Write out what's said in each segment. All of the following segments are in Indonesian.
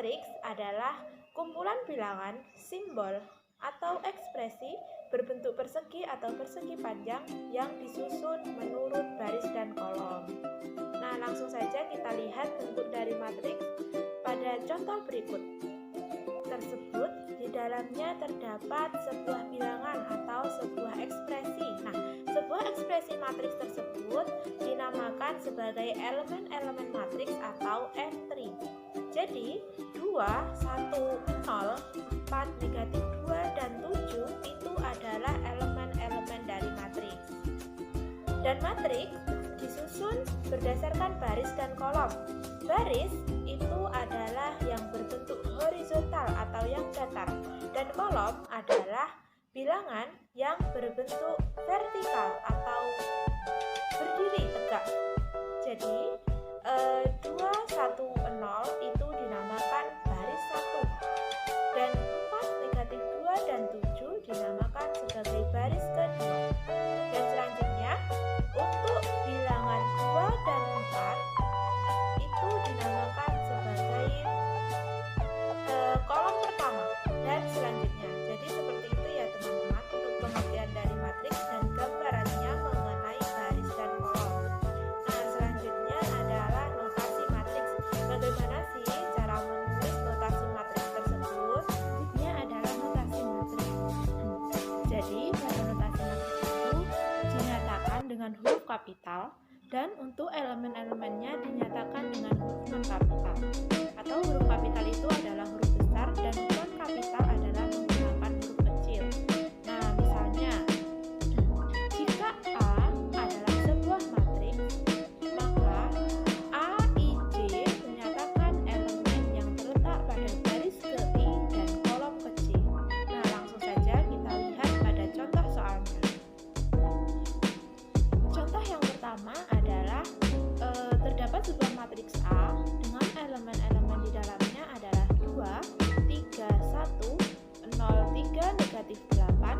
Matriks adalah kumpulan bilangan, simbol, atau ekspresi berbentuk persegi atau persegi panjang yang disusun menurut baris dan kolom. Nah, langsung saja kita lihat bentuk dari matriks pada contoh berikut. Tersebut di dalamnya terdapat sebuah bilangan atau sebuah ekspresi. Nah, sebuah ekspresi matriks tersebut dinamakan sebagai elemen-elemen matriks atau entry. Jadi 2, 1, 0, 4, negatif 2, dan 7 itu adalah elemen-elemen dari matriks. Dan matriks disusun berdasarkan baris dan kolom. Baris itu adalah yang berbentuk horizontal atau yang datar, dan kolom adalah bilangan yang berbentuk vertikal atau berdiri tegak. Jadi 2, 1, 0 itu dinamakan baris 1, dan 4, negatif 2, dan 7 dinamakan sebagai baris kedua. Dan selanjutnya untuk bilangan 2 dan 4 itu dinamakan sebagai kolom pertama dan selanjutnya. Jadi seperti itu ya teman-teman untuk pengertian dari matriks dan gambarannya mengenai baris dan kolom. Nah, selanjutnya adalah notasi matriks. Bagaimana sih cara menulis notasi matriks tersebut? Ini adalah notasi matriks. Jadi pada notasi matriks itu dinyatakan dengan huruf kapital, dan untuk elemen-elemennya dinyatakan dengan huruf non kapital. Atau huruf kapital itu adalah huruf besar dan non kapital adalah menggunakan huruf kecil. Nah, misalnya jika A adalah sebuah matriks, maka A, I, J menyatakan elemen yang terletak pada baris ke I dan kolom ke C. Nah, langsung saja kita lihat pada contoh soalnya. Contoh yang pertama adalah terdapat sebuah matriks A dengan elemen-elemen di dalamnya adalah 2, 3, 1, 0, 3, negatif 8,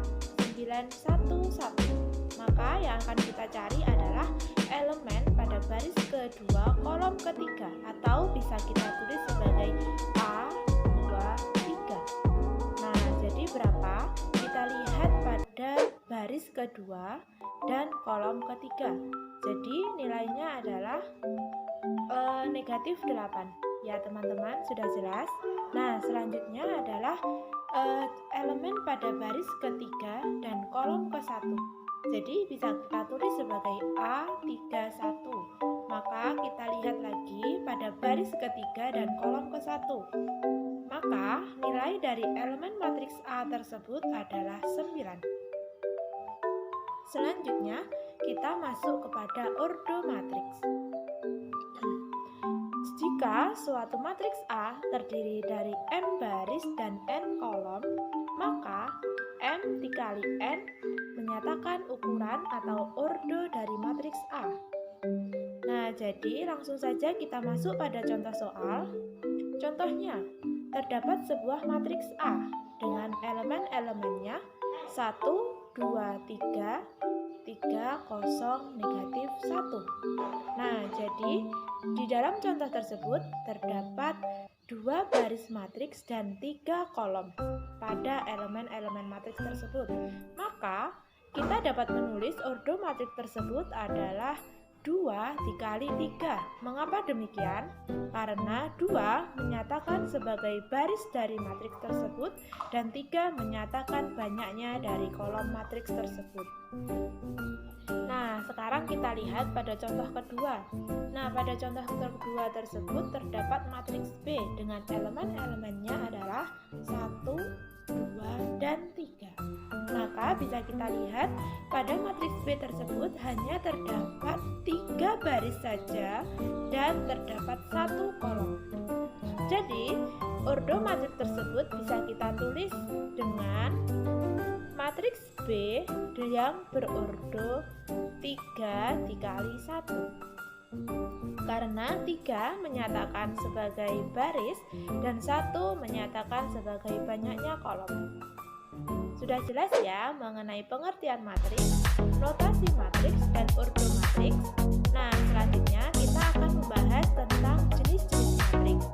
9, 1, 1. Maka yang akan kita cari adalah elemen pada baris kedua kolom ketiga, atau bisa kita tulis sebagai A, 2, 3. Nah, jadi berapa? Kita lihat pada baris kedua dan kolom ketiga. Jadi nilainya adalah negatif 8. Ya teman-teman, sudah jelas. Nah, selanjutnya adalah elemen pada baris ketiga dan kolom ke-1. Jadi bisa kita tulis sebagai A31. Maka kita lihat lagi pada baris ketiga dan kolom ke-1. Maka nilai dari elemen matriks A tersebut adalah 9. Selanjutnya kita masuk kepada ordo matriks. Jika suatu matriks A terdiri dari M baris dan N kolom, maka M dikali N menyatakan ukuran atau ordo dari matriks A. Nah, jadi langsung saja kita masuk pada contoh soal. Contohnya, terdapat sebuah matriks A dengan elemen-elemennya 1, 2, 3, 3, 0, negatif 1. Nah, jadi di dalam contoh tersebut terdapat 2 baris matriks dan 3 kolom pada elemen-elemen matriks tersebut. Maka kita dapat menulis ordo matriks tersebut adalah 2 dikali 3. Mengapa demikian? Karena 2 menyatakan sebagai baris dari matriks tersebut dan 3 menyatakan banyaknya dari kolom matriks tersebut. Nah, sekarang kita lihat pada contoh kedua. Nah, pada contoh kedua tersebut terdapat matriks B dengan elemen-elemennya adalah 1, 2, dan 3. Maka bisa kita lihat pada matriks B tersebut hanya terdapat 3 baris saja dan terdapat 1 kolom. Jadi, ordo matriks tersebut bisa kita tulis dengan matriks B yang berordo 3 dikali 1. Karena 3 menyatakan sebagai baris dan 1 menyatakan sebagai banyaknya kolom. Sudah jelas ya mengenai pengertian matriks, notasi matriks, dan ordo matriks. Nah, selanjutnya kita akan membahas tentang jenis-jenis matriks.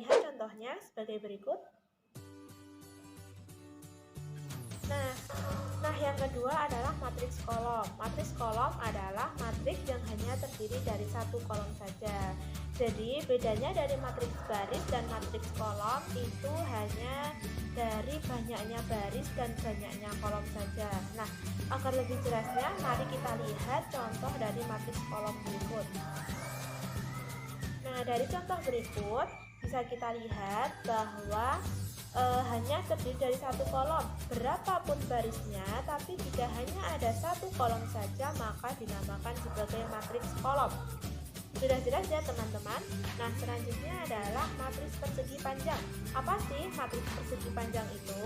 lihat contohnya sebagai berikut. Nah, yang kedua adalah matriks kolom. Matriks kolom adalah matriks yang hanya terdiri dari satu kolom saja. Jadi, bedanya dari matriks baris dan matriks kolom itu hanya dari banyaknya baris dan banyaknya kolom saja. Nah, agar lebih jelasnya, mari kita lihat contoh dari matriks kolom berikut. Nah, dari contoh berikut bisa kita lihat bahwa hanya terdiri dari satu kolom. Berapapun barisnya, tapi jika hanya ada satu kolom saja, maka dinamakan sebagai matriks kolom. Sudah jelas ya teman-teman? Nah, selanjutnya adalah matriks persegi panjang. Apa sih matriks persegi panjang itu?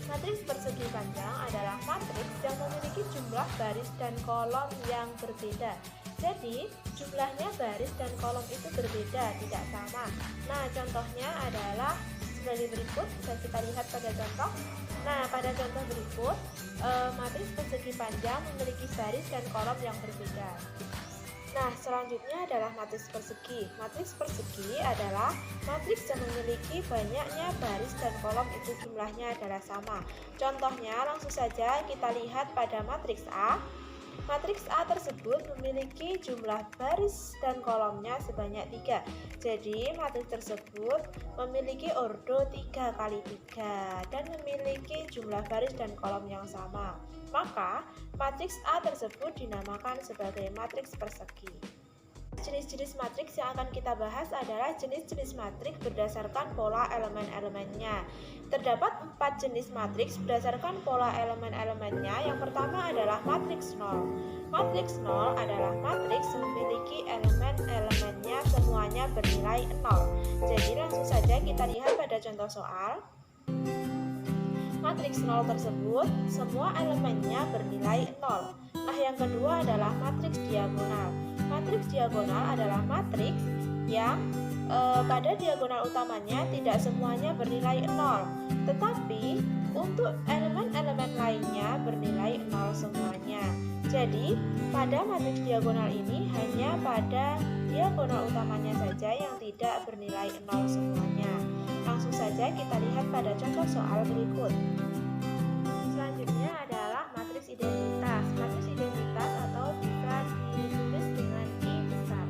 Matriks persegi panjang adalah matriks yang memiliki jumlah baris dan kolom yang berbeda. Jadi, jumlahnya baris dan kolom itu berbeda, tidak sama. Nah, contohnya adalah sebagai berikut, bisa kita lihat pada contoh. Nah, pada contoh berikut, matriks persegi panjang memiliki baris dan kolom yang berbeda. Nah, selanjutnya adalah matriks persegi. Matriks persegi adalah matriks yang memiliki banyaknya baris dan kolom itu jumlahnya adalah sama. Contohnya, langsung saja kita lihat pada matriks A. Matriks A tersebut memiliki jumlah baris dan kolomnya sebanyak 3. Jadi, matriks tersebut memiliki ordo 3 kali 3 dan memiliki jumlah baris dan kolom yang sama. Maka, matriks A tersebut dinamakan sebagai matriks persegi. Jenis-jenis matriks yang akan kita bahas adalah jenis-jenis matriks berdasarkan pola elemen-elemennya. Terdapat 4 jenis matriks berdasarkan pola elemen-elemennya. Yang pertama adalah matriks nol. Matriks nol adalah matriks yang memiliki elemen-elemennya semuanya bernilai 0. Jadi langsung saja kita lihat pada contoh soal. Matriks nol tersebut semua elemennya bernilai 0. Nah, yang kedua adalah matriks diagonal. Matriks diagonal adalah matriks yang pada diagonal utamanya tidak semuanya bernilai 0, tetapi untuk elemen-elemen lainnya bernilai 0 semuanya. Jadi, pada matriks diagonal ini hanya pada diagonal utamanya saja yang tidak bernilai 0 semuanya. Langsung saja kita lihat pada contoh soal berikut. Selanjutnya adalah matriks identitas. Matriks identitas atau bisa ditulis dengan I besar.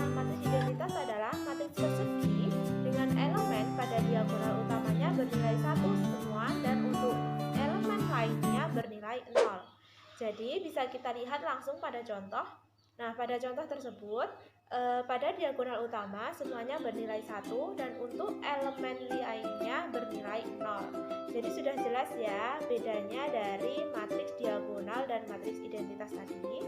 Nah, matriks identitas adalah matriks persegi dengan elemen pada diagonal utamanya bernilai 1 semua dan untuk elemen lainnya bernilai 0. Jadi, bisa kita lihat langsung pada contoh. Nah, pada contoh tersebut, pada diagonal utama semuanya bernilai 1 dan untuk elemen lainnya bernilai 0. Jadi sudah jelas ya bedanya dari matriks diagonal dan matriks identitas tadi.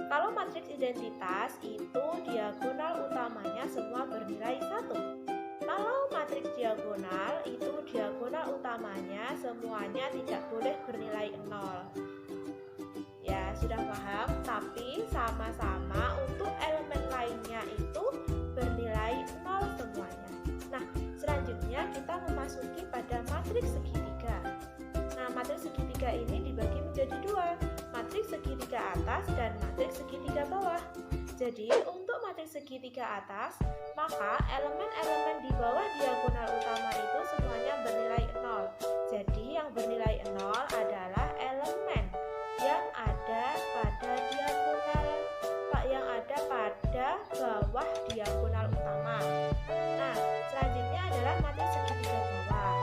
Kalau matriks identitas itu diagonal utamanya semua bernilai 1. Kalau matriks diagonal itu diagonal utamanya semuanya tidak boleh bernilai 0. Ya, sudah paham, tapi sama-sama untuk elemen lainnya itu bernilai 0 semuanya. Nah, selanjutnya kita memasuki pada matriks segitiga. Nah, matriks segitiga ini dibagi menjadi 2, matriks segitiga atas dan matriks segitiga bawah. Jadi, untuk matriks segitiga atas, maka elemen-elemen di bawah diagonal utama itu semuanya bernilai 0. Jadi, yang bernilai 0 adalah elemen yang ada pada bawah diagonal utama. Nah, selanjutnya adalah matriks segitiga bawah.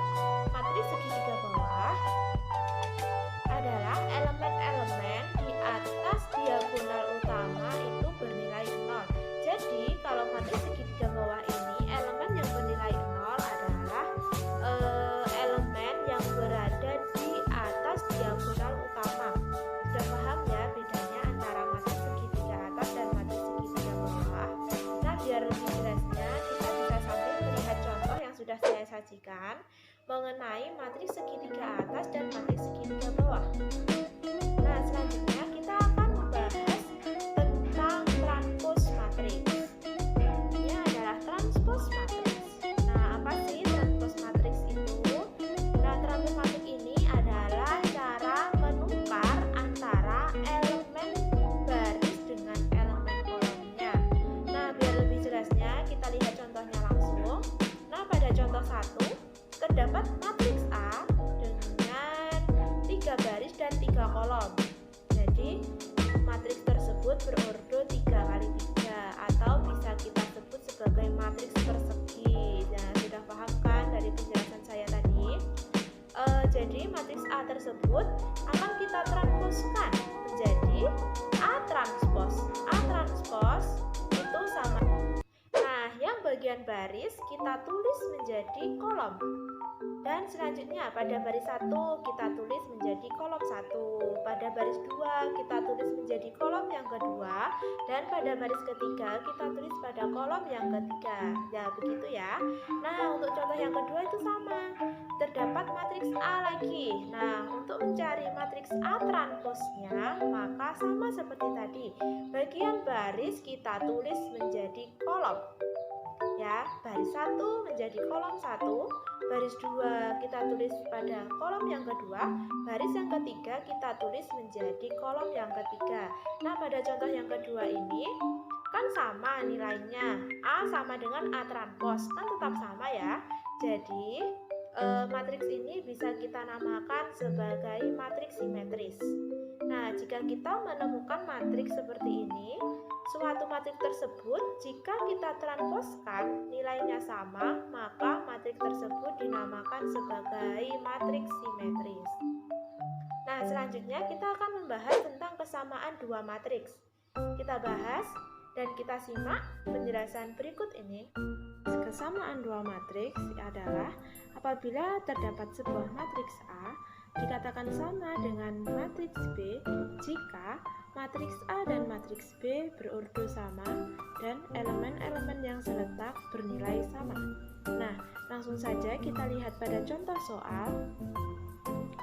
Matriks segitiga bawah adalah elemen-elemen di atas diagonal utama itu bernilai 0. Jadi, kalau matriks segitiga bawah ini elemen yang bernilai 0 adalah elemen yang berada di atas diagonal utama. Sudah paham ya bedanya antara matriks segitiga atas dan matriks segitiga bawah? Nah, biar lebih jelasnya kita bisa sambil melihat contoh yang sudah saya sajikan mengenai matriks segitiga atas dan matriks segitiga bawah. Nah, selanjutnya kita akan membahas tentang transpos matriks. Ini adalah transpos matriks. Nah, apa sih transpos matriks itu? Nah, transpos matriks ini adalah cara menukar antara elemen baris dengan elemen kolomnya. Nah, biar lebih jelasnya kita lihat contohnya contoh 1, terdapat matriks A dengan 3 baris dan 3 kolom. Jadi, matriks tersebut berordo 3 kali 3 atau bisa kita sebut sebagai matriks persegi. Nah, sudah paham kan dari penjelasan saya tadi? Jadi, matriks A tersebut akan kita transposkan menjadi A transpos. A transpos itu sama. Nah, yang bagian baris kita tulis menjadi kolom. Dan selanjutnya pada baris 1 kita tulis menjadi kolom 1, pada baris 2 kita tulis menjadi kolom yang kedua, dan pada baris ketiga kita tulis pada kolom yang ketiga. Ya, begitu ya. Nah, untuk contoh yang kedua itu sama. Terdapat matriks A lagi. Nah, untuk mencari matriks A transposnya, maka sama seperti tadi. Bagian baris kita tulis menjadi kolom. Ya, baris 1 menjadi kolom 1, baris 2 kita tulis pada kolom yang kedua, baris yang ketiga kita tulis menjadi kolom yang ketiga. Nah, pada contoh yang kedua ini kan sama nilainya, A sama dengan A transpos, kan tetap sama ya. Jadi matriks ini bisa kita namakan sebagai matriks simetris. Nah, jika kita menemukan matriks seperti ini, suatu matriks tersebut jika kita transposkan nilainya sama, maka matriks tersebut dinamakan sebagai matriks simetris. Nah, selanjutnya kita akan membahas tentang kesamaan dua matriks. Kita bahas dan kita simak penjelasan berikut ini. Kesamaan dua matriks adalah apabila terdapat sebuah matriks A dikatakan sama dengan matriks B jika matriks A dan matriks B berordo sama dan elemen-elemen yang seletak bernilai sama. Nah, langsung saja kita lihat pada contoh soal.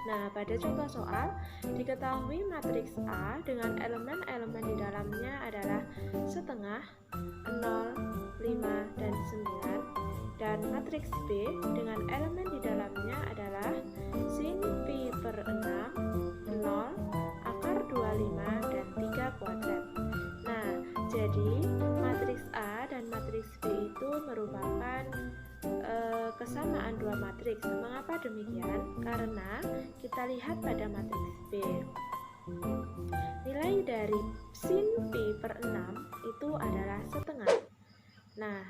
Nah, pada contoh soal diketahui matriks A dengan elemen-elemen di dalamnya adalah setengah, 0, 5, dan 9, dan matriks B dengan elemen di dalamnya adalah sin pi per 6, 0, akar 25, dan 3 kuadrat. Nah, jadi matriks A dan matriks B itu merupakan kesamaan dua matriks. Mengapa demikian? Karena kita lihat pada matriks B, nilai dari sin pi per 6 itu adalah setengah. Nah,